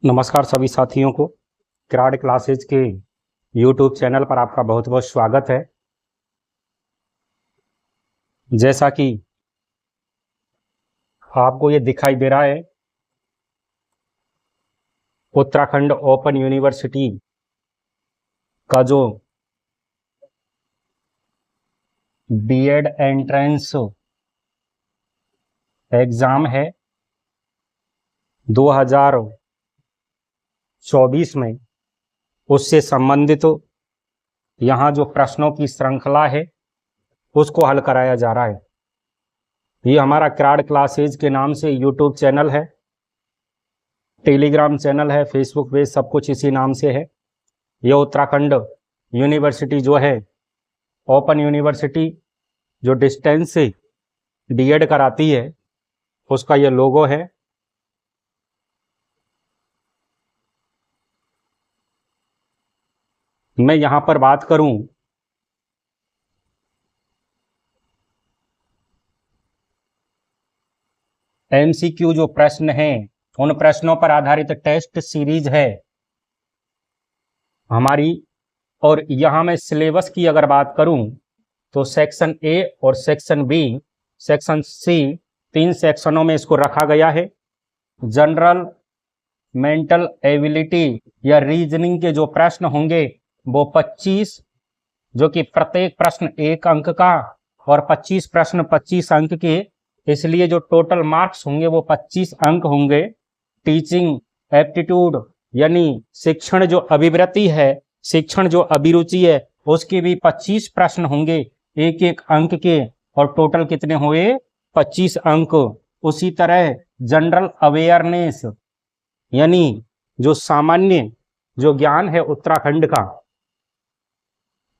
नमस्कार सभी साथियों को क्राड क्लासेज के YouTube चैनल पर आपका बहुत बहुत स्वागत है। जैसा कि आपको ये दिखाई दे रहा है, उत्तराखंड ओपन यूनिवर्सिटी का जो बीएड एंट्रेंस एग्जाम है 2024 में, उससे संबंधित यहाँ जो प्रश्नों की श्रृंखला है उसको हल कराया जा रहा है। ये हमारा क्राड क्लासेज के नाम से यूट्यूब चैनल है, टेलीग्राम चैनल है, फेसबुक पेज, सब कुछ इसी नाम से है। ये उत्तराखंड यूनिवर्सिटी जो है ओपन यूनिवर्सिटी जो डिस्टेंस से बीएड कराती है, उसका ये लोगो है। मैं यहाँ पर बात करूं एमसीक्यू जो प्रश्न हैं, उन प्रश्नों पर आधारित टेस्ट सीरीज है हमारी। और यहाँ मैं सिलेबस की अगर बात करूं तो सेक्शन ए और सेक्शन बी, सेक्शन सी, 3 सेक्शनों में इसको रखा गया है। जनरल, मेंटल एबिलिटी या रीजनिंग के जो प्रश्न होंगे वो 25, जो कि प्रत्येक प्रश्न 1 अंक का और 25 प्रश्न 25 अंक के, इसलिए जो टोटल मार्क्स होंगे वो 25 अंक होंगे। टीचिंग एप्टीट्यूड यानी शिक्षण जो अभिवृत्ति है, शिक्षण जो अभिरुचि है, उसके भी 25 प्रश्न होंगे 1-1 अंक के, और टोटल कितने हुए? 25 अंक। उसी तरह जनरल अवेयरनेस यानी जो सामान्य जो ज्ञान है उत्तराखंड का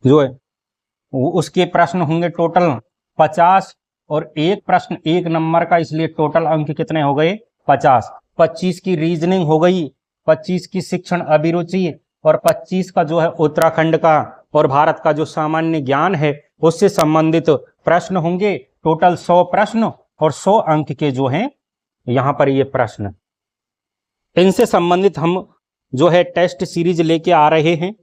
जो है, उसके प्रश्न होंगे टोटल 50, और एक प्रश्न 1 नंबर का, इसलिए टोटल अंक कितने हो गए? 50। 25 की रीजनिंग हो गई, 25 की शिक्षण अभिरुचि, और 25 का जो है उत्तराखंड का और भारत का जो सामान्य ज्ञान है उससे संबंधित प्रश्न होंगे। टोटल 100 प्रश्न और 100 अंक के जो हैं यहाँ पर ये प्रश्न, इनसे संबंधित हम जो है टेस्ट सीरीज लेके आ रहे हैं।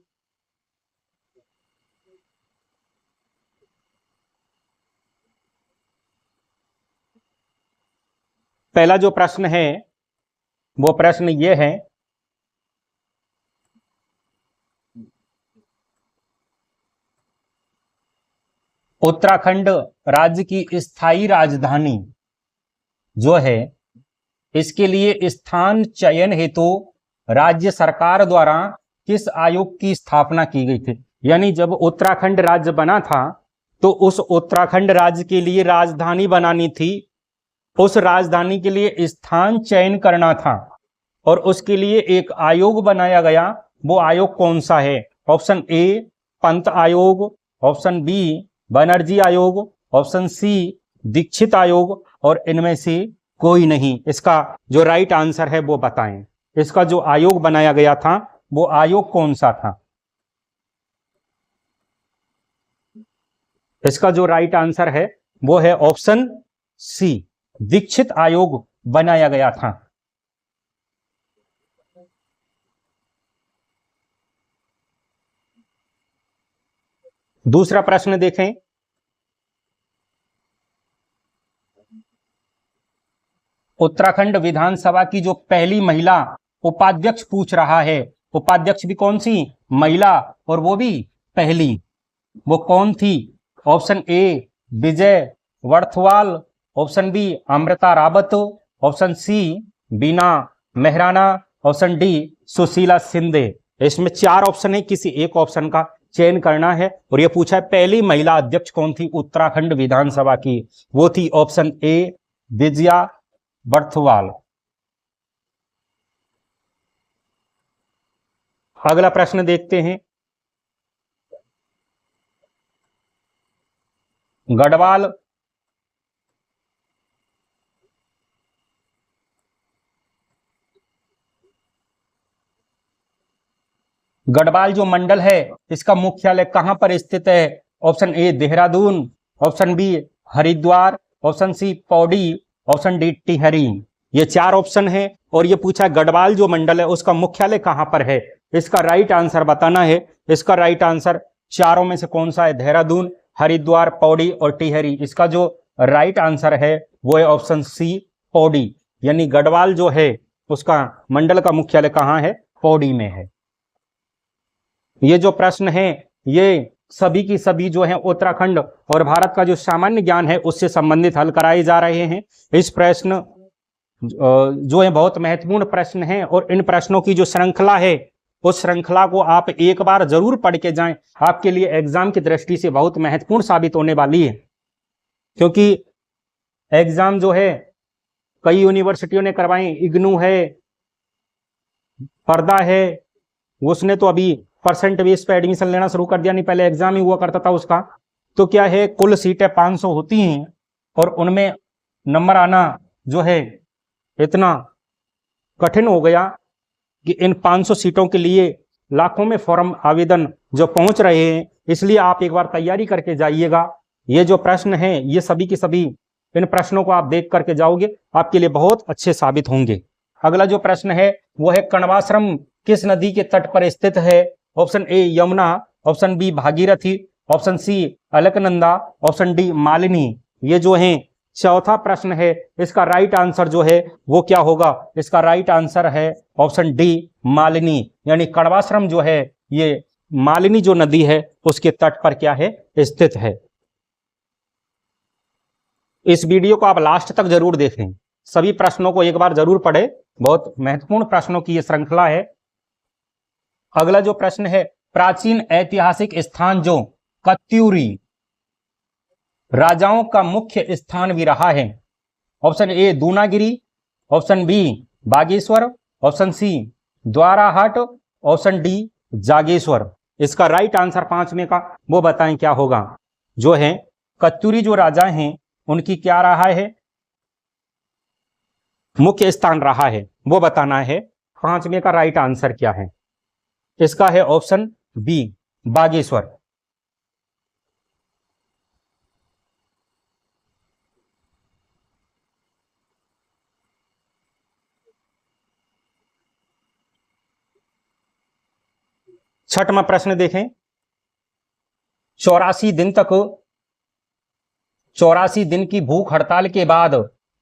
पहला जो प्रश्न है वो प्रश्न ये है, उत्तराखंड राज्य की स्थायी राजधानी जो है, इसके लिए स्थान चयन हेतु राज्य सरकार द्वारा किस आयोग की स्थापना की गई थी? यानी जब उत्तराखंड राज्य बना था तो उस उत्तराखंड राज्य के लिए राजधानी बनानी थी, उस राजधानी के लिए स्थान चयन करना था, और उसके लिए एक आयोग बनाया गया। वो आयोग कौन सा है? ऑप्शन ए पंत आयोग, ऑप्शन बी बनर्जी आयोग, ऑप्शन सी दीक्षित आयोग, और इनमें से कोई नहीं। इसका जो राइट आंसर है वो बताएं। इसका जो आयोग बनाया गया था वो आयोग कौन सा था? इसका जो राइट आंसर है वो है ऑप्शन सी, दीक्षित आयोग बनाया गया था। दूसरा प्रश्न देखें, उत्तराखंड विधानसभा की जो पहली महिला उपाध्यक्ष पूछ रहा है, उपाध्यक्ष भी कौन सी? महिला, और वो भी पहली। वो कौन थी? Option A Vijay Barthwal, option B Amrita Rawat, option C Bina Mehrana, option D Sushila Shinde. इसमें 4 ऑप्शन है, किसी एक ऑप्शन का चयन करना है। और ये पूछा है पहली महिला अध्यक्ष कौन थी उत्तराखंड विधानसभा की? वो थी ऑप्शन ए विजया वर्थवाल। अगला प्रश्न देखते हैं, गढ़वाल गढ़वाल जो मंडल है इसका मुख्यालय कहां पर स्थित है? Option A Dehradun, option B Haridwar, option C Pauri, option D Tehri. ये 4 ऑप्शन है और ये पूछा गढ़वाल जो मंडल है उसका मुख्यालय कहां पर है। इसका राइट आंसर बताना है। इसका राइट आंसर चारों में से कौन सा है? देहरादून, हरिद्वार, पौड़ी और टिहरी। इसका जो राइट आंसर है वो है ऑप्शन सी, पौड़ी। यानी गढ़वाल जो है उसका मंडल का मुख्यालय कहां है? पौड़ी में है। ये जो प्रश्न है ये सभी की सभी जो है उत्तराखंड और भारत का जो सामान्य ज्ञान है उससे संबंधित हल कराए जा रहे हैं। इस प्रश्न जो है बहुत महत्वपूर्ण प्रश्न है और इन प्रश्नों की जो श्रृंखला है उस श्रृंखला को आप एक बार जरूर पढ़ के जाएं। आपके लिए एग्जाम की दृष्टि से बहुत महत्वपूर्ण साबित होने वाली है, क्योंकि एग्जाम जो है कई यूनिवर्सिटियों ने करवाई, इग्नू है, पर्दा है, उसने तो अभी परसेंट बेस पे एडमिशन लेना शुरू कर दिया, नहीं पहले एग्जाम ही हुआ करता था उसका। तो क्या है, कुल सीटें 500 होती हैं और उनमें नंबर आना जो है इतना कठिन हो गया कि इन 500 सीटों के लिए लाखों में फॉर्म आवेदन जो पहुंच रहे हैं, इसलिए आप एक बार तैयारी करके जाइएगा। ये जो प्रश्न है ये सभी के सभी इन प्रश्नों को आप देख करके जाओगे, आपके लिए बहुत अच्छे साबित होंगे। अगला जो प्रश्न है वो है कण्वाश्रम किस नदी के तट पर स्थित है? Option A Yamuna, option B Bhagirathi, option C Alaknanda, option D Malini. ये जो है चौथा प्रश्न है, इसका राइट आंसर जो है वो क्या होगा? इसका राइट आंसर है ऑप्शन डी मालिनी। यानी कण्वाश्रम जो है ये मालिनी जो नदी है उसके तट पर क्या है? स्थित है। इस वीडियो को आप लास्ट तक जरूर देखें, सभी प्रश्नों को एक बार जरूर पढ़ें, बहुत महत्वपूर्ण प्रश्नों की यह श्रृंखला है। अगला जो प्रश्न है, प्राचीन ऐतिहासिक स्थान जो कत्यूरी राजाओं का मुख्य स्थान भी रहा है। Option A Dunagiri, option B Bageshwar, option C Dwarahat, option D Jageshwar. इसका राइट आंसर 5 में का वो बताएं क्या होगा? जो है कत्यूरी जो राजा हैं उनकी क्या रहा है? मुख्य स्थान रहा है, वो बताना है। 5 में का राइट आंसर क्या है? इसका है ऑप्शन बी बागेश्वर। छठवां प्रश्न देखें, 84 दिन की भूख हड़ताल के बाद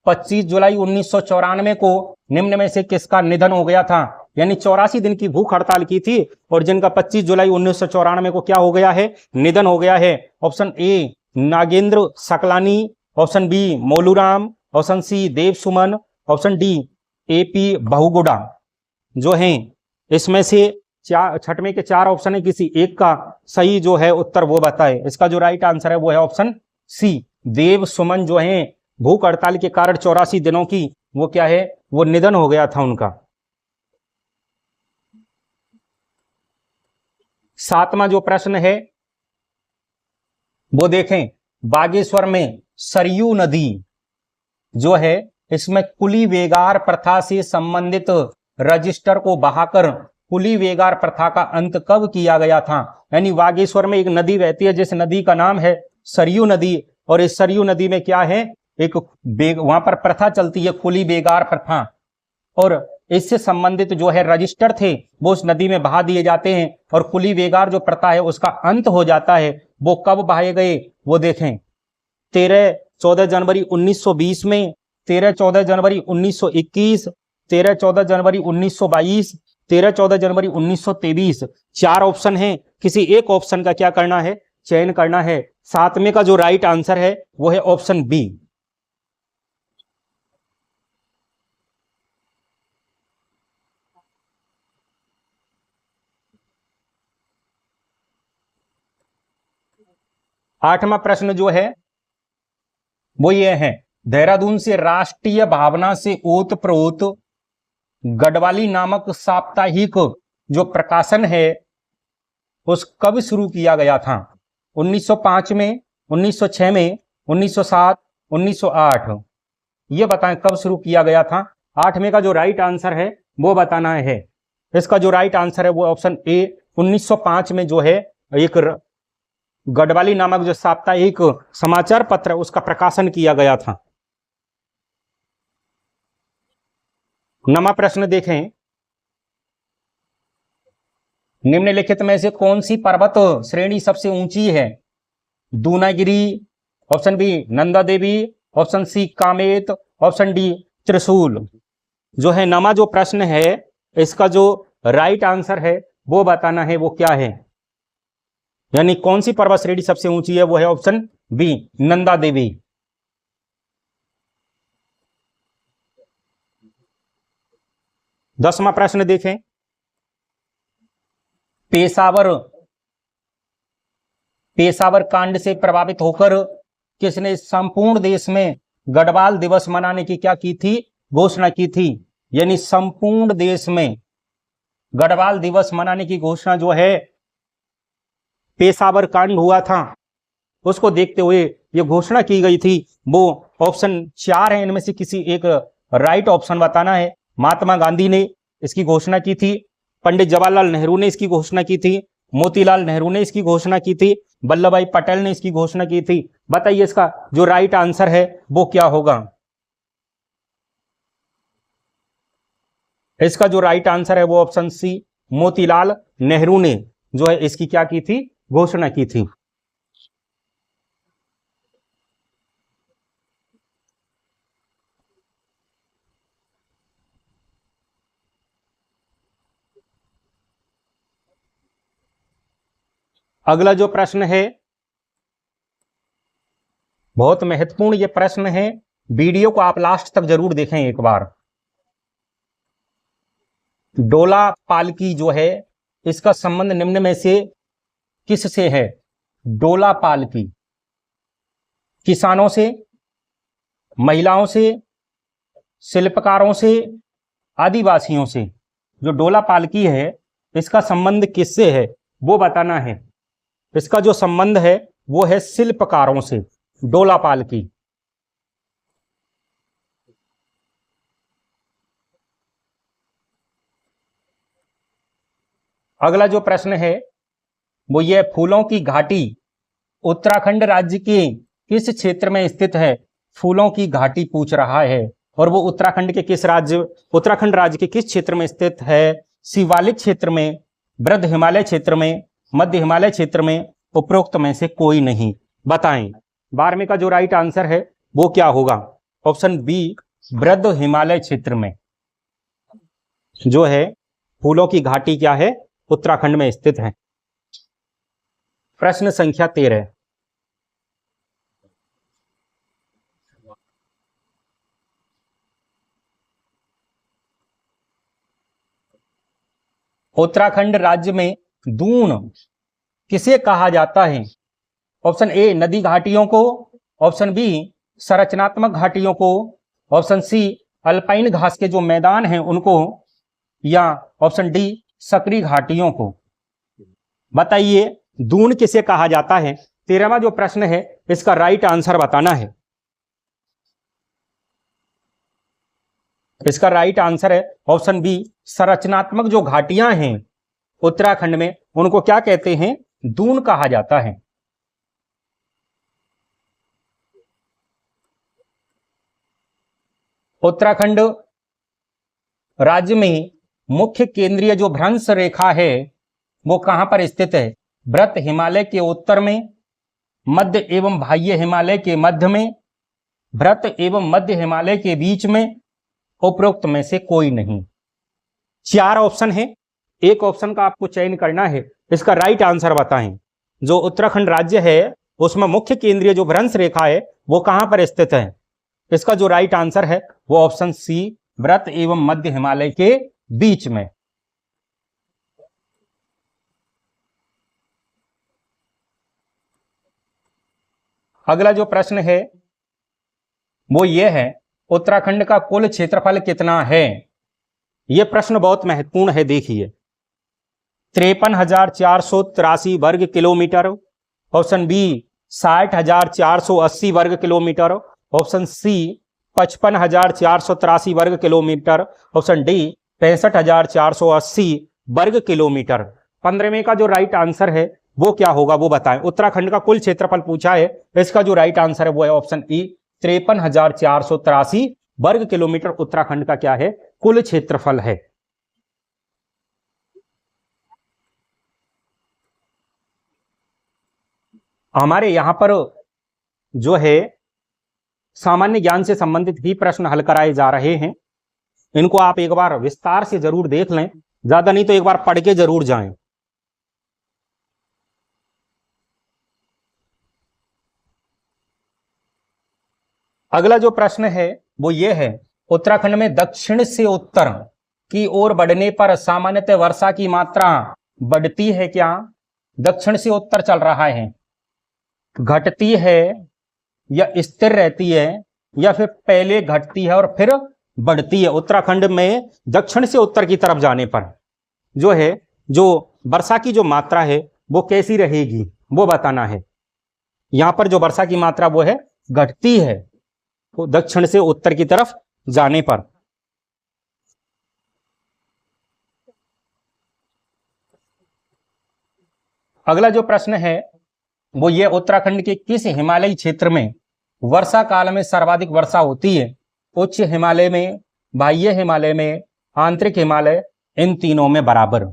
25 जुलाई 1994 को निम्न में से किसका निधन हो गया था? यानी 84 दिन की भूख हड़ताल की थी और जिनका 25 जुलाई 1994 को क्या हो गया है? निधन हो गया है। Option A Nagendra Saklani, option B Moluram, option C Dev Suman, option D AP Bahuguna. जो है इसमें से छठवें के 4 ऑप्शन है, किसी एक का सही जो है उत्तर वो बताए। इसका जो राइट आंसर है वो है ऑप्शन सी देव सुमन। जो है भूख हड़ताल के कारण 84 दिनों की वो क्या है? वो निधन हो गया था उनका। 7वां जो प्रश्न है वो देखें, बागेश्वर में सरयू नदी जो है इसमें कुली वेगार प्रथा से संबंधित रजिस्टर को बहाकर कुली वेगार प्रथा का अंत कब किया गया था? यानी बागेश्वर में एक नदी बहती है जिस नदी का नाम है सरयू नदी, और इस सरयू नदी में क्या है? एक वहां पर प्रथा चलती है कुली वेगार प्रथा, और इससे संबंधित जो है रजिस्टर थे वो उस नदी में बहा दिए जाते हैं और कुली वेगार जो प्रथा है उसका अंत हो जाता है। वो कब बहाए गए वो देखें, 13-14 जनवरी 1920 में, 13-14 जनवरी 1921, 13-14 जनवरी 1922, 13-14 जनवरी 1923। 4 ऑप्शन हैं, किसी एक ऑप्शन का क्या करना है? चयन करना है। 7वें का जो राइट आंसर है वो है ऑप्शन बी। आठवां प्रश्न जो है वो ये है, देहरादून से राष्ट्रीय भावना से ओतप्रोत गढ़वाली नामक साप्ताहिक जो प्रकाशन है उस कब शुरू किया गया था? 1905 में, 1906 में, 1907, 1908। ये बताएं कब शुरू किया गया था? 8वें का जो राइट आंसर है वो बताना है। इसका जो राइट आंसर है वो ऑप्शन ए 1905 में जो है एक गढ़वाली नामक जो साप्ताहिक समाचार पत्र उसका प्रकाशन किया गया था। नमा प्रश्न देखें, निम्नलिखित में से कौन सी पर्वत श्रेणी सबसे ऊंची है? Dunagiri, option B Nanda Devi, option C Kamet, option D Trishul. जो है नमा जो प्रश्न है इसका जो राइट आंसर है वो बताना है, वो क्या है, यानी कौन सी पर्वत श्रेणी सबसे ऊंची है, वो है ऑप्शन बी नंदा देवी। 10वां प्रश्न देखें, पेशावर कांड से प्रभावित होकर किसने संपूर्ण देश में गढ़वाल दिवस मनाने की क्या की थी, घोषणा की थी? यानी संपूर्ण देश में गढ़वाल दिवस मनाने की घोषणा जो है पेशावर कांड हुआ था उसको देखते हुए ये घोषणा की गई थी। वो ऑप्शन 4 है, इनमें से किसी एक राइट ऑप्शन बताना है। महात्मा गांधी ने इसकी घोषणा की थी, पंडित जवाहरलाल नेहरू ने इसकी घोषणा की थी, मोतीलाल नेहरू ने इसकी घोषणा की थी, वल्लभ भाई पटेल ने इसकी घोषणा की थी। बताइए इसका जो राइट आंसर है वो क्या होगा? इसका जो राइट आंसर है वो ऑप्शन सी मोतीलाल नेहरू ने जो है इसकी क्या की थी, घोषणा की थी। अगला जो प्रश्न है बहुत महत्वपूर्ण ये प्रश्न है, वीडियो को आप लास्ट तक जरूर देखें एक बार। डोला पालकी जो है इसका संबंध निम्न में से किससे है? डोला पालकी किसानों से, महिलाओं से, शिल्पकारों से, आदिवासियों से। जो डोला पालकी है इसका संबंध किससे है वो बताना है। इसका जो संबंध है वो है शिल्पकारों से, डोला पालकी। अगला जो प्रश्न है वो ये फूलों की घाटी उत्तराखंड राज्य के किस क्षेत्र में स्थित है? फूलों की घाटी पूछ रहा है और वो उत्तराखंड के किस राज्य, उत्तराखंड राज्य के किस क्षेत्र में स्थित है? शिवालिक क्षेत्र में, वृद्ध हिमालय क्षेत्र में, मध्य हिमालय क्षेत्र में, उपरोक्त में से कोई नहीं। बताएं 12वें का जो राइट आंसर है वो क्या होगा? ऑप्शन बी वृद्ध हिमालय क्षेत्र में जो है फूलों की घाटी क्या है, उत्तराखंड में स्थित है। प्रश्न संख्या 13, उत्तराखंड राज्य में दून किसे कहा जाता है? ऑप्शन ए नदी घाटियों को, ऑप्शन बी संरचनात्मक घाटियों को, ऑप्शन सी अल्पाइन घास के जो मैदान हैं उनको, या ऑप्शन डी सकरी घाटियों को। बताइए दून किसे कहा जाता है? 13वां जो प्रश्न है इसका राइट आंसर बताना है। इसका राइट आंसर है ऑप्शन बी संरचनात्मक जो घाटियां हैं उत्तराखंड में उनको क्या कहते हैं? दून कहा जाता है। उत्तराखंड राज्य में मुख्य केंद्रीय जो भ्रंश रेखा है वो कहां पर स्थित है? वृत्त हिमालय के उत्तर में, मध्य एवं बाह्य हिमालय के मध्य में, वृत्त एवं मध्य हिमालय के बीच में, उपरोक्त में से कोई नहीं। 4 ऑप्शन है, एक ऑप्शन का आपको चयन करना है। इसका राइट आंसर बताएं। जो उत्तराखंड राज्य है उसमें मुख्य केंद्रीय जो भ्रंश रेखा है वो कहां पर स्थित है? इसका जो राइट आंसर है वो ऑप्शन सी वृत्त एवं मध्य हिमालय के बीच में। अगला जो प्रश्न है वो ये है, उत्तराखंड का कुल क्षेत्रफल कितना है? यह प्रश्न बहुत महत्वपूर्ण है। देखिए 53,483 वर्ग किलोमीटर, ऑप्शन बी 60,480 वर्ग किलोमीटर, ऑप्शन सी 55,483 वर्ग किलोमीटर, ऑप्शन डी 65,480 वर्ग किलोमीटर। 15वें का जो राइट आंसर है वो क्या होगा वो बताएं। उत्तराखंड का कुल क्षेत्रफल पूछा है, इसका जो राइट आंसर है वो है ऑप्शन ई 53,483 वर्ग किलोमीटर उत्तराखंड का क्या है? कुल क्षेत्रफल है। हमारे यहां पर जो है सामान्य ज्ञान से संबंधित ही प्रश्न हल कराए जा रहे हैं। इनको आप एक बार विस्तार से जरूर देख लें, ज्यादा नहीं तो एक बार पढ़ के जरूर जाएं। अगला जो प्रश्न है वो ये है, उत्तराखंड में दक्षिण से उत्तर की ओर बढ़ने पर सामान्यतः वर्षा की मात्रा बढ़ती है क्या? दक्षिण से उत्तर चल रहा है, घटती है या स्थिर रहती है या फिर पहले घटती है और फिर बढ़ती है? उत्तराखंड में दक्षिण से उत्तर की तरफ जाने पर जो है, जो वर्षा की जो मात्रा है वो कैसी रहेगी वो बताना है। यहां पर जो वर्षा की मात्रा वो है घटती है, तो दक्षिण से उत्तर की तरफ जाने पर। अगला जो प्रश्न है वो ये, उत्तराखंड के किस हिमालयी क्षेत्र में वर्षा काल में सर्वाधिक वर्षा होती है? उच्च हिमालय में, बाह्य हिमालय में, आंतरिक हिमालय, इन तीनों में बराबर।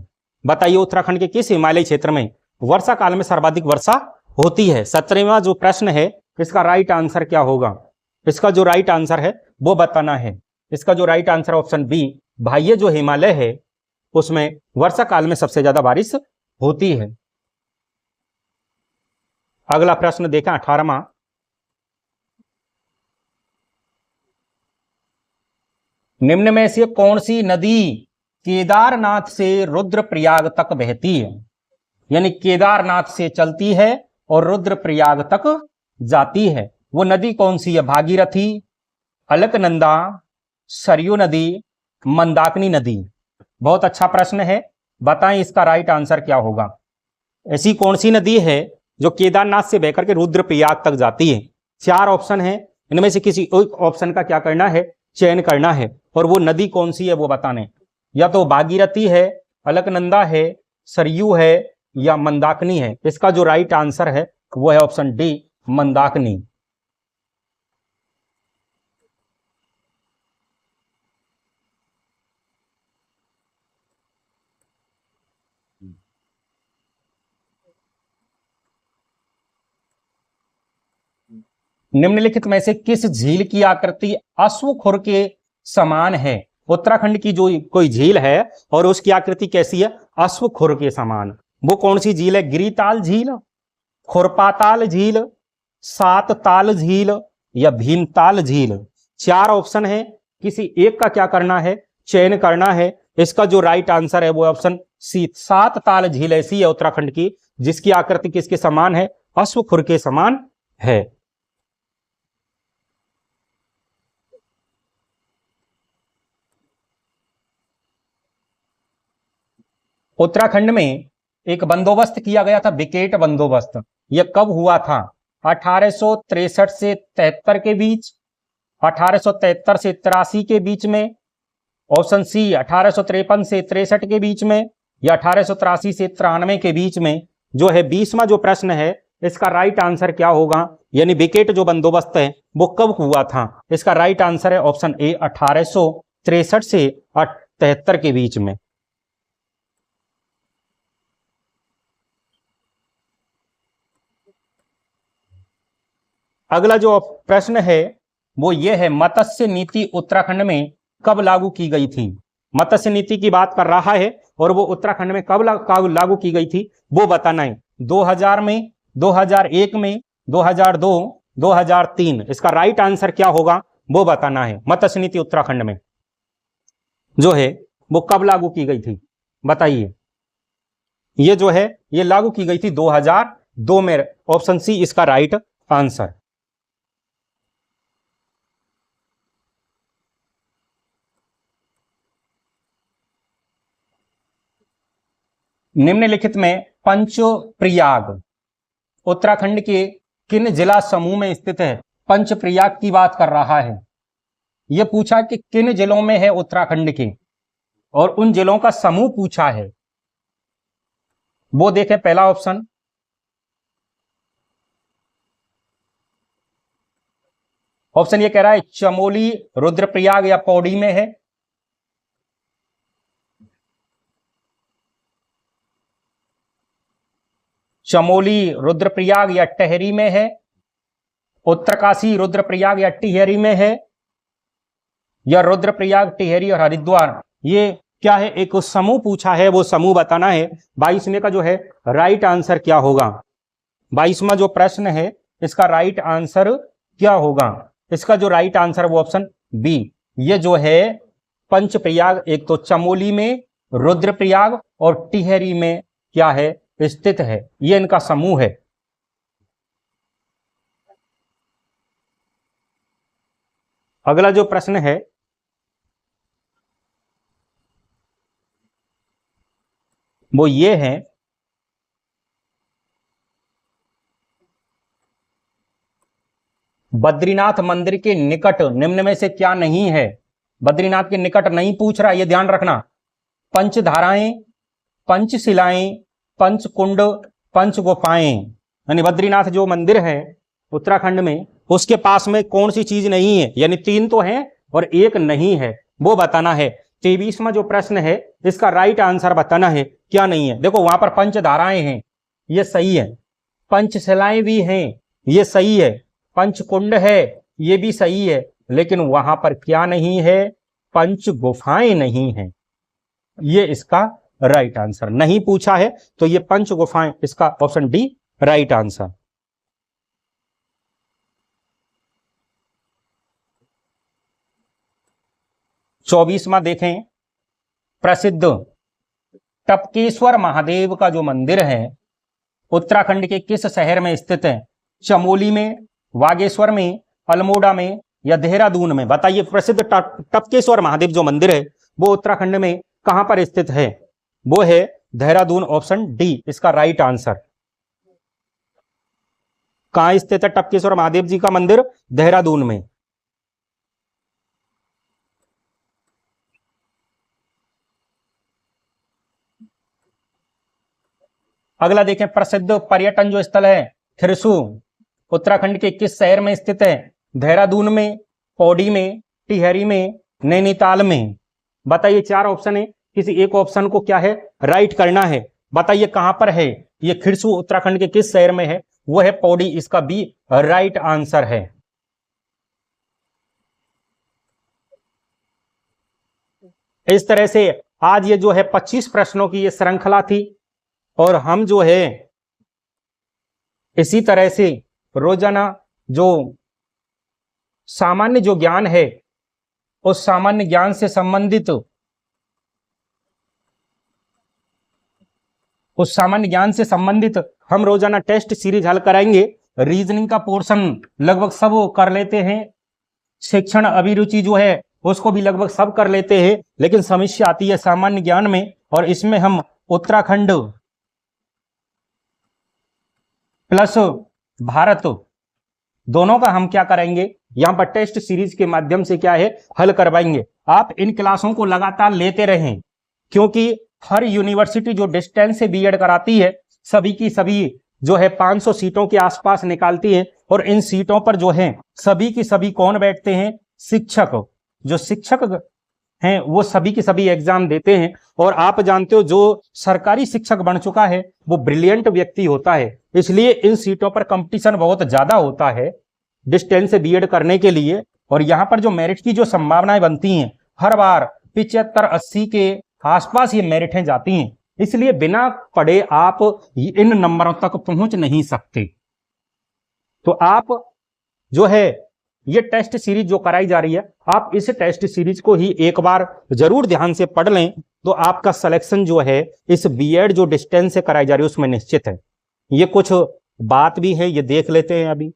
बताइए उत्तराखंड के किस हिमालयी क्षेत्र में वर्षा काल में सर्वाधिक वर्षा होती है? 17वां जो प्रश्न है इसका राइट आंसर क्या होगा? इसका जो राइट आंसर है वो बताना है। इसका जो राइट आंसर ऑप्शन बी, बाह्य जो हिमालय है उसमें वर्षा काल में सबसे ज्यादा बारिश होती है। अगला प्रश्न देखें 18वां, निम्न में से कौन सी नदी केदारनाथ से रुद्रप्रयाग तक बहती है? यानी केदारनाथ से चलती है और रुद्रप्रयाग तक जाती है, वो नदी कौन सी है? भागीरथी, अलकनंदा, सरयू नदी, मंदाकिनी नदी। बहुत अच्छा प्रश्न है, बताएं इसका राइट आंसर क्या होगा? ऐसी कौन सी नदी है जो केदारनाथ से बहकर के रुद्रप्रयाग तक जाती है? 4 ऑप्शन है, इनमें से किसी एक ऑप्शन का क्या करना है? चयन करना है, और वो नदी कौन सी है वो बताने। या तो भागीरथी है, अलकनंदा है, सरयू है या मंदाकिनी है। इसका जो राइट आंसर है वो है ऑप्शन डी, मंदाकिनी। निम्नलिखित में से किस झील की आकृति अश्वखुर के समान है? उत्तराखंड की जो कोई झील है और उसकी आकृति कैसी है? अश्वखुर के समान। वो कौन सी झील है? गिरिताल झील, खुरपाताल झील, सात ताल झील या भीमताल झील। 4 ऑप्शन है, किसी एक का क्या करना है? चयन करना है। इसका जो राइट आंसर है वो ऑप्शन सी, सात ताल झील ऐसी है उत्तराखंड की जिसकी आकृति किसके समान है? अश्वखुर के समान है। उत्तराखंड में एक बंदोबस्त किया गया था, विकेट बंदोबस्त। यह कब हुआ था? 1863 से 73 के बीच, 1873 से 83 के बीच में, ऑप्शन सी 1853 से 63 के बीच में, या 1883 से 93 के बीच में। जो है 20वां जो प्रश्न है इसका राइट आंसर क्या होगा? यानी विकेट जो बंदोबस्त है वो कब हुआ था? इसका राइट आंसर है ऑप्शन ए, 1863 से 73 के बीच में। अगला जो प्रश्न है वो ये है, मत्स्य नीति उत्तराखंड में कब लागू की गई थी? मत्स्य नीति की बात कर रहा है और वो उत्तराखंड में कब लागू की गई थी वो बताना है। 2000 में, 2001 में, 2002, 2003। इसका राइट आंसर क्या होगा वो बताना है। मत्स्य नीति उत्तराखंड में जो है वो कब लागू की गई थी बताइए। ये जो है ये लागू की गई थी 2002 में। ऑप्शन सी इसका राइट आंसर। निम्नलिखित में पंचप्रयाग उत्तराखंड के किन जिला समूह में स्थित है? पंचप्रयाग की बात कर रहा है। यह पूछा कि किन जिलों में है उत्तराखंड के, और उन जिलों का समूह पूछा है। वो देखें, पहला ऑप्शन, ऑप्शन ये कह रहा है चमोली, रुद्रप्रयाग या पौड़ी में है। चमोली रुद्रप्रयाग या टिहरी में है, उत्तरकाशी रुद्रप्रयाग या टिहरी में है, या रुद्रप्रयाग टिहरी और हरिद्वार। ये क्या है, एक समूह पूछा है, वो समूह बताना है। 22वें का जो है राइट आंसर क्या होगा, 22वां जो प्रश्न है इसका राइट आंसर क्या होगा। इसका जो राइट आंसर वो ऑप्शन बी, ये जो है पंचप्रयाग, एक तो चमोली में, रुद्रप्रयाग और टिहरी में क्या है स्थित है, ये इनका समूह है। अगला जो प्रश्न है वो ये है, बद्रीनाथ मंदिर के निकट निम्न में से क्या नहीं है। बद्रीनाथ के निकट नहीं पूछ रहा, ये ध्यान रखना। पंचधाराएं, पंचशिलाएं, पंचकुंड, पंचगुफाएं। यानी बद्रीनाथ जो मंदिर है उत्तराखंड में, उसके पास में कौन सी चीज नहीं है, यानी 3 तो हैं और 1 नहीं है, वो बताना है। 23वां जो प्रश्न है इसका राइट आंसर बताना है क्या नहीं है। देखो वहां पर पंचधाराएं हैं, ये सही है, पंचशिलाएं भी हैं, ये सही है, पंचकुंड है, ये भी सही है, लेकिन वहां पर क्या नहीं है, पंच गुफाएं नहीं है। ये इसका राइट आंसर नहीं पूछा है, तो ये पंच गुफाएं, इसका ऑप्शन डी राइट आंसर। चौबीसवां देखें, प्रसिद्ध टपकेश्वर महादेव का जो मंदिर है उत्तराखंड के किस शहर में स्थित है। चमोली में, बागेश्वर में, अल्मोड़ा में या देहरादून में। बताइए प्रसिद्ध टपकेश्वर महादेव जो मंदिर है वो उत्तराखंड में कहां पर स्थित है। वो है देहरादून, ऑप्शन डी इसका राइट आंसर। कहां स्थित है टपकेश्वर महादेव जी का मंदिर, देहरादून में। अगला देखें, प्रसिद्ध पर्यटन जो स्थल है थिरसू उत्तराखंड के किस शहर में स्थित है। देहरादून में, पौड़ी में, टिहरी में, नैनीताल में। बताइए 4 ऑप्शन है, किसी एक ऑप्शन को क्या है राइट करना है। बताइए कहां पर है ये थिरसू, उत्तराखंड के किस शहर में है। वो है पौड़ी, इसका बी राइट आंसर है। इस तरह से आज ये जो है 25 प्रश्नों की ये श्रृंखला थी, और हम जो है इसी तरह से रोजाना जो सामान्य जो ज्ञान है उस सामान्य ज्ञान से संबंधित हम रोजाना टेस्ट सीरीज हल कराएंगे। रीजनिंग का पोर्शन लगभग सब कर लेते हैं, शिक्षण अभिरुचि जो है उसको भी लगभग सब कर लेते हैं, लेकिन समस्या आती है सामान्य ज्ञान में, और इसमें हम उत्तराखंड प्लस भारत दोनों का हम क्या करेंगे, यहां पर टेस्ट सीरीज के माध्यम से क्या है हल करवाएंगे। आप इन क्लासों को लगातार लेते रहें, क्योंकि हर यूनिवर्सिटी जो डिस्टेंस से बीएड कराती है सभी की सभी जो है 500 सीटों के आसपास निकालती है, और इन सीटों पर जो है सभी की सभी कौन बैठते हैं, शिक्षक। जो शिक्षक हैं वो सभी की सभी एग्जाम देते हैं, और आप जानते हो जो सरकारी शिक्षक बन चुका है वो ब्रिलियंट व्यक्ति होता है, इसलिए इन सीटों पर कंपटीशन बहुत ज्यादा होता है डिस्टेंस से बीएड करने के लिए। और यहाँ पर जो मेरिट की जो संभावनाएं बनती हैं हर बार 75-80 के आसपास ये मेरिटें जाती हैं, इसलिए बिना पढ़े आप इन नंबरों तक पहुंच नहीं सकते। तो आप जो है ये टेस्ट सीरीज जो कराई जा रही है, आप इस टेस्ट सीरीज को ही एक बार जरूर ध्यान से पढ़ लें, तो आपका सिलेक्शन जो है इस बीएड जो डिस्टेंस से कराई जा रही है उसमें निश्चित है। ये कुछ बात भी है, ये देख लेते हैं। अभी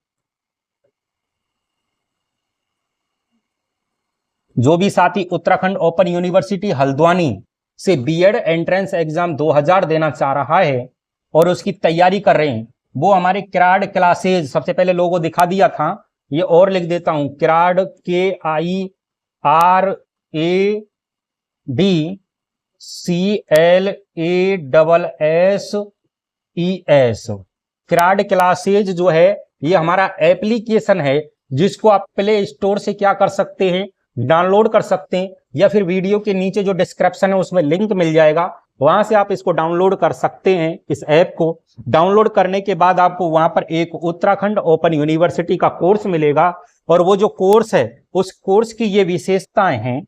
जो भी साथी उत्तराखंड ओपन यूनिवर्सिटी हल्द्वानी से बीएड एंट्रेंस एग्जाम 2000 देना चाह रहा है और उसकी तैयारी कर रहे हैं, वो हमारे क्राड क्लासेज, सबसे पहले लोगो दिखा दिया था, ये और लिख देता हूं, क्राड KIRADCLASSES क्राड क्लासेज जो है ये हमारा एप्लीकेशन है, जिसको आप प्ले स्टोर से क्या कर सकते हैं, डाउनलोड कर सकते हैं, या फिर वीडियो के नीचे जो डिस्क्रिप्शन है उसमें लिंक मिल जाएगा, वहां से आप इसको डाउनलोड कर सकते हैं। इस ऐप को डाउनलोड करने के बाद आपको वहां पर एक उत्तराखंड ओपन यूनिवर्सिटी का कोर्स मिलेगा, और वो जो कोर्स है उस कोर्स की ये विशेषताएं हैं।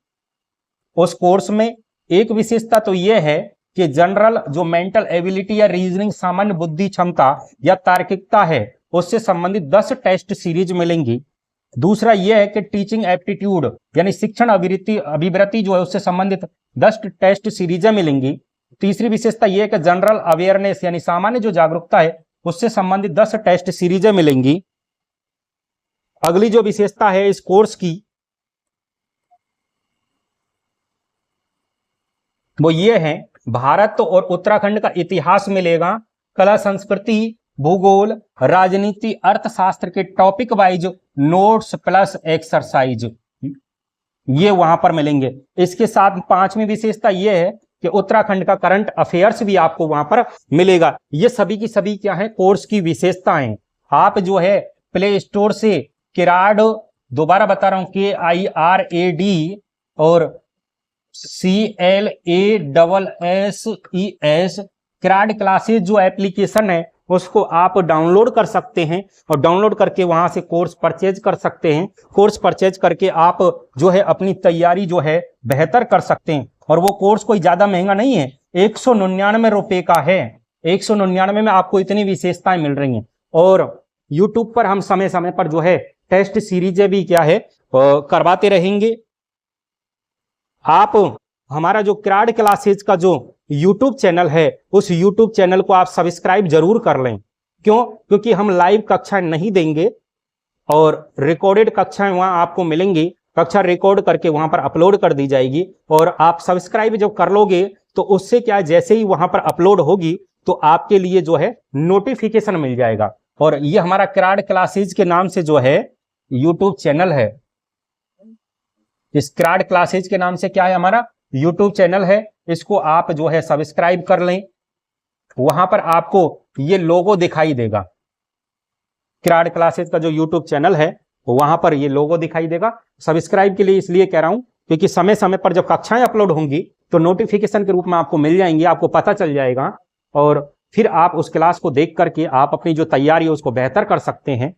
उस कोर्स में एक विशेषता तो ये है कि जनरल जो मेंटल एबिलिटी या रीजनिंग, सामान्य बुद्धि क्षमता या तार्किकता है, उससे संबंधित 10 टेस्ट सीरीज मिलेंगी। दूसरा यह है कि टीचिंग एप्टीट्यूड यानी शिक्षण अभिवृत्ति जो है उससे संबंधित 10 टेस्ट सीरीजें मिलेंगी। तीसरी विशेषता यह है कि जनरल अवेयरनेस यानी सामान्य जो जागरूकता है उससे संबंधित 10 टेस्ट सीरीजें मिलेंगी। अगली जो विशेषता है इस कोर्स की वो ये है, भारत और उत्तराखंड का इतिहास मिलेगा, कला संस्कृति, भूगोल, राजनीति, अर्थशास्त्र के topic wise notes plus exercise ये वहां पर मिलेंगे। इसके साथ पांचवी विशेषता यह है कि उत्तराखंड का करंट अफेयर्स भी आपको वहां पर मिलेगा। ये सभी की सभी क्या है, कोर्स की विशेषताएं। आप जो है प्ले स्टोर से किराड, दोबारा बता रहा हूं, KIRAD और CLASSES किराड क्लासेस जो एप्लीकेशन है उसको आप डाउनलोड कर सकते हैं, और डाउनलोड करके वहां से कोर्स परचेज कर सकते हैं। कोर्स परचेज करके आप जो है अपनी तैयारी जो है बेहतर कर सकते हैं। और वो कोर्स कोई ज्यादा महंगा नहीं है, 199 रुपए का है। 199 में आपको इतनी विशेषताएं मिल रही हैं। और यूट्यूब पर हम समय समय पर जो है टेस्ट सीरीजें भी क्या है करवाते रहेंगे। आप हमारा जो किराड क्लासेज का जो यूट्यूब चैनल है उस यूट्यूब चैनल को आप सब्सक्राइब जरूर कर लें। क्यों? क्योंकि हम लाइव कक्षाएं नहीं देंगे और रिकॉर्डेड कक्षाएं वहां आपको मिलेंगी। कक्षा रिकॉर्ड करके वहां पर अपलोड कर दी जाएगी, और आप सब्सक्राइब जब कर लोगे तो उससे क्या, जैसे ही वहां पर अपलोड होगी तो आपके लिए जो है नोटिफिकेशन मिल जाएगा। और ये हमारा किराड क्लासेज के नाम से जो है यूट्यूब चैनल है, इस किराड क्लासेज के नाम से क्या है, हमारा यूट्यूब चैनल है। इसको आप जो है सब्सक्राइब कर लें। वहां पर आपको ये लोगो दिखाई देगा, किराड क्लासेज का जो यूट्यूब चैनल है वहां पर ये लोगो दिखाई देगा। सब्सक्राइब के लिए इसलिए कह रहा हूं क्योंकि समय समय पर जब कक्षाएं अपलोड होंगी तो नोटिफिकेशन के रूप में आपको मिल जाएंगी, आपको पता चल जाएगा, और फिर आप उस क्लास को देख करके आप अपनी जो तैयारी है उसको बेहतर कर सकते हैं।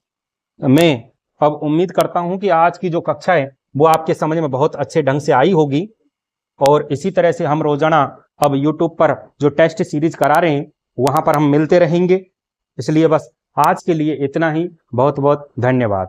मैं अब उम्मीद करता हूं कि आज की जो कक्षा है वो आपके समझ में बहुत अच्छे ढंग से आई होगी, और इसी तरह से हम रोजाना अब YouTube पर जो टेस्ट सीरीज करा रहे हैं वहां पर हम मिलते रहेंगे। इसलिए बस आज के लिए इतना ही। बहुत बहुत धन्यवाद।